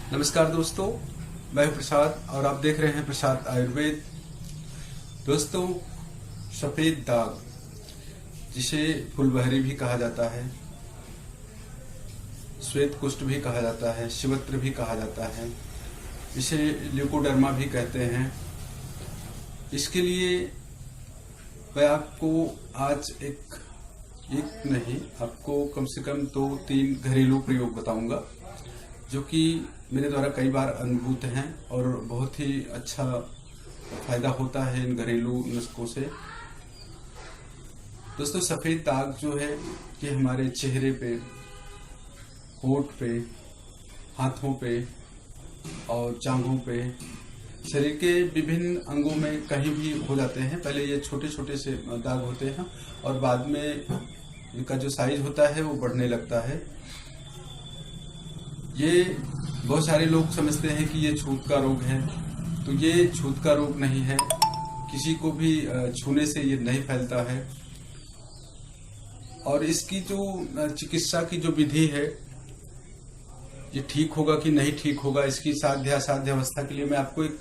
नमस्कार दोस्तों, मैं हूं प्रसाद और आप देख रहे हैं प्रसाद आयुर्वेद। दोस्तों, सफेद दाग, जिसे फुलबहरी भी कहा जाता है, श्वेत कुष्ठ भी कहा जाता है, शिवत्र भी कहा जाता है, इसे ल्यूकोडर्मा भी कहते हैं। इसके लिए मैं आपको आज एक नहीं, आपको कम से कम 2-3 घरेलू प्रयोग बताऊंगा, जो कि मेरे द्वारा कई बार अनुभूत हैं और बहुत ही अच्छा फायदा होता है इन घरेलू नुस्खों से। दोस्तों, सफेद दाग जो है कि हमारे चेहरे पे, होठ पे, हाथों पे और जांघों पे, शरीर के विभिन्न अंगों में कहीं भी हो जाते हैं। पहले ये छोटे छोटे से दाग होते हैं और बाद में इनका जो साइज होता है वो बढ़ने लगता है। ये बहुत सारे लोग समझते हैं कि ये छूत का रोग है, तो ये छूत का रोग नहीं है। किसी को भी छूने से ये नहीं फैलता है और इसकी जो चिकित्सा की जो विधि है, ये ठीक होगा कि नहीं ठीक होगा, इसकी साध्य असाध्य अवस्था के लिए मैं आपको एक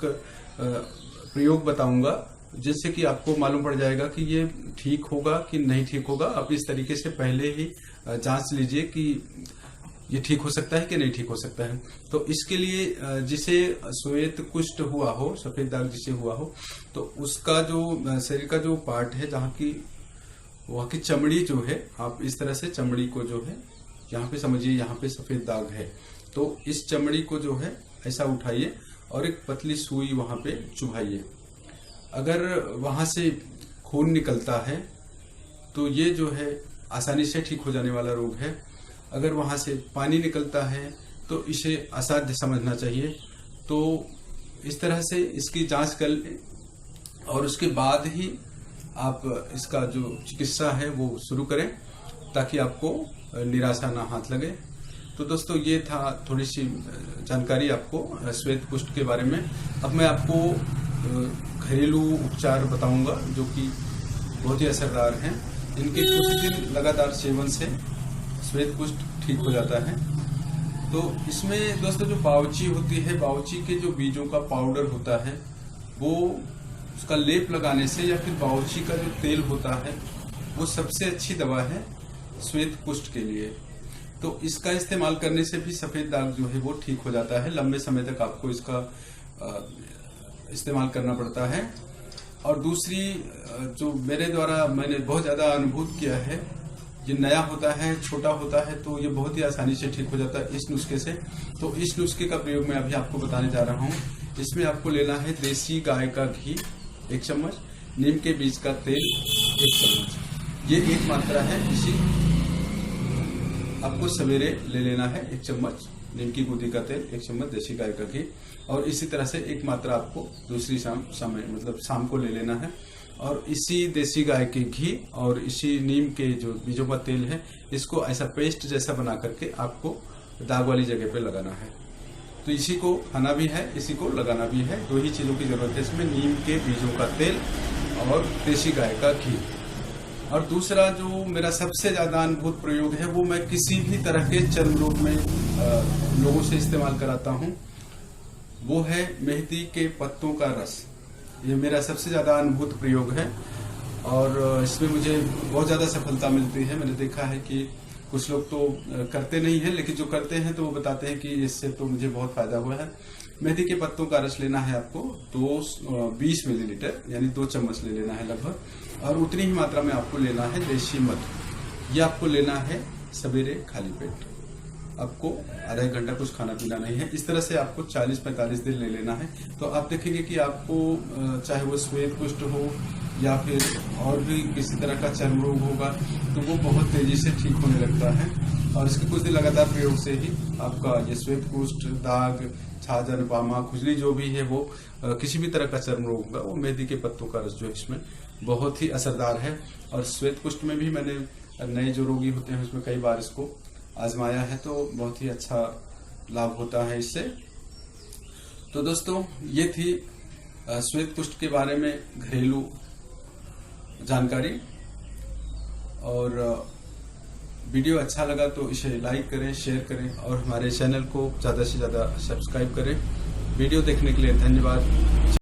प्रयोग बताऊंगा, जिससे कि आपको मालूम पड़ जाएगा कि ये ठीक होगा कि नहीं ठीक होगा। आप इस तरीके से पहले ही जांच लीजिए कि ये ठीक हो सकता है कि नहीं ठीक हो सकता है। तो इसके लिए जिसे श्वेत कुष्ठ हुआ हो, सफेद दाग जिसे हुआ हो, तो उसका जो शरीर का जो पार्ट है, जहाँ की वहाँ की चमड़ी जो है, आप इस तरह से चमड़ी को जो है, यहाँ पे समझिए, यहाँ पे सफेद दाग है, तो इस चमड़ी को जो है ऐसा उठाइए और एक पतली सुई वहां पे चुभाइए। अगर वहां से खून निकलता है तो ये जो है आसानी से ठीक हो जाने वाला रोग है। अगर वहां से पानी निकलता है तो इसे असाध्य समझना चाहिए। तो इस तरह से इसकी जांच कर लें और उसके बाद ही आप इसका जो चिकित्सा है वो शुरू करें, ताकि आपको निराशा ना हाथ लगे। तो दोस्तों, ये था थोड़ी सी जानकारी आपको श्वेत कुष्ठ के बारे में। अब मैं आपको घरेलू उपचार बताऊंगा, जो कि बहुत ही असरदार हैं। इनके कुछ दिन लगातार सेवन से श्वेत कुष्ठ ठीक हो जाता है। तो इसमें दोस्तों जो बावची होती है, बावची के जो बीजों का पाउडर होता है, वो उसका लेप लगाने से, या फिर बावची का जो तेल होता है, वो सबसे अच्छी दवा है श्वेत कुष्ठ के लिए। तो इसका इस्तेमाल करने से भी सफेद दाग जो है वो ठीक हो जाता है। लंबे समय तक आपको इसका इस्तेमाल करना पड़ता है। और दूसरी, जो मेरे द्वारा मैंने बहुत ज्यादा अनुभूत किया है, ये नया होता है, छोटा होता है, तो ये बहुत ही आसानी से ठीक हो जाता है इस नुस्खे से। तो इस नुस्खे का प्रयोग मैं अभी आपको बताने जा रहा हूँ। इसमें आपको लेना है देसी गाय का घी 1 चम्मच, नीम के बीज का तेल 1 चम्मच। ये एक मात्रा है। इसी आपको सवेरे ले लेना है 1 चम्मच नीम की गुदी का तेल, 1 चम्मच देसी गाय का घी, और इसी तरह से एक मात्रा आपको दूसरी शाम को ले लेना है। और इसी देसी गाय के घी और इसी नीम के जो बीजों का तेल है, इसको ऐसा पेस्ट जैसा बना करके आपको दाग वाली जगह पे लगाना है। तो इसी को खाना भी है, इसी को लगाना भी है। 2 ही चीजों की जरूरत है इसमें, नीम के बीजों का तेल और देसी गाय का घी। और दूसरा जो मेरा सबसे ज्यादा अनुभूत प्रयोग है, वो मैं किसी भी तरह के चर्म रोग में लोगों से इस्तेमाल कराता हूँ, वो है मेहंदी के पत्तों का रस। ये मेरा सबसे ज्यादा अनुभूत प्रयोग है और इसमें मुझे बहुत ज्यादा सफलता मिलती है। मैंने देखा है कि कुछ लोग तो करते नहीं है, लेकिन जो करते हैं तो वो बताते हैं कि इससे तो मुझे बहुत फायदा हुआ है। मेहंदी के पत्तों का रस लेना है आपको 20 मिलीलीटर, यानी 2 चम्मच ले लेना है लगभग, और उतनी ही मात्रा में आपको लेना है देशी मध। ये आपको लेना है सवेरे खाली पेट। आपको आधा 1 घंटा कुछ खाना पीना नहीं है। इस तरह से आपको 40-45 दिन ले लेना है। तो आप देखेंगे कि आपको चाहे वो श्वेत कुष्ठ हो या फिर और भी किसी तरह का चर्म रोग होगा, तो वो बहुत तेजी से ठीक होने लगता है। और इसके कुछ दिन लगातार प्रयोग से ही आपका ये श्वेत कुष्ठ, दाग, छाजन, बामा, खुजली जो भी है, वो किसी भी तरह का चर्म रोग होगा, वो मेहंदी के पत्तों का रस जो है इसमें बहुत ही असरदार है। और श्वेत कुष्ठ में भी मैंने नए जो रोगी होते हैं उसमें कई बार इसको आजमाया है, तो बहुत ही अच्छा लाभ होता है इससे। तो दोस्तों, ये थी श्वेत कुष्ठ के बारे में घरेलू जानकारी। और वीडियो अच्छा लगा तो इसे लाइक करें, शेयर करें और हमारे चैनल को ज़्यादा से ज़्यादा सब्सक्राइब करें। वीडियो देखने के लिए धन्यवाद।